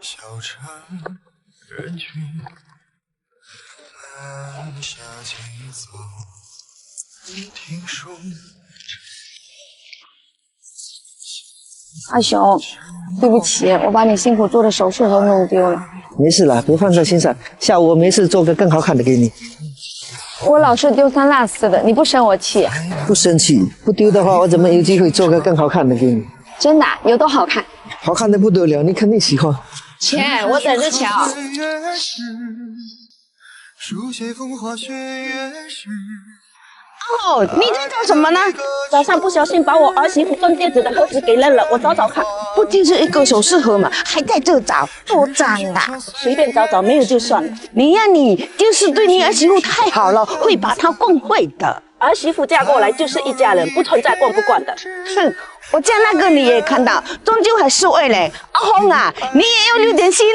小城人群慢下节奏，听说阿雄，对不起，我把你辛苦做的首饰盒弄丢了。没事啦，别放在心上。下午我没事做个更好看的给你。我老是丢三落四的，你不生我气啊？不生气，不丢的话，我怎么有机会做个更好看的给你？真的啊，有多好看？好看的不得了，你肯定喜欢。钱，我等着瞧。书写风花雪月时。哦，你在找什么呢？早上不小心把我儿媳妇装戒指的盒子给扔了，我找找看。不就是一个首饰盒嘛，还在这找，多脏啊！随便找找，没有就算了。你呀你，就是对你儿媳妇太好了，会把她惯坏的。儿媳妇嫁过来就是一家人，不存在惯不惯的。哼，我家那个你也看到，终究还是为嘞。阿红啊，你也要留点心。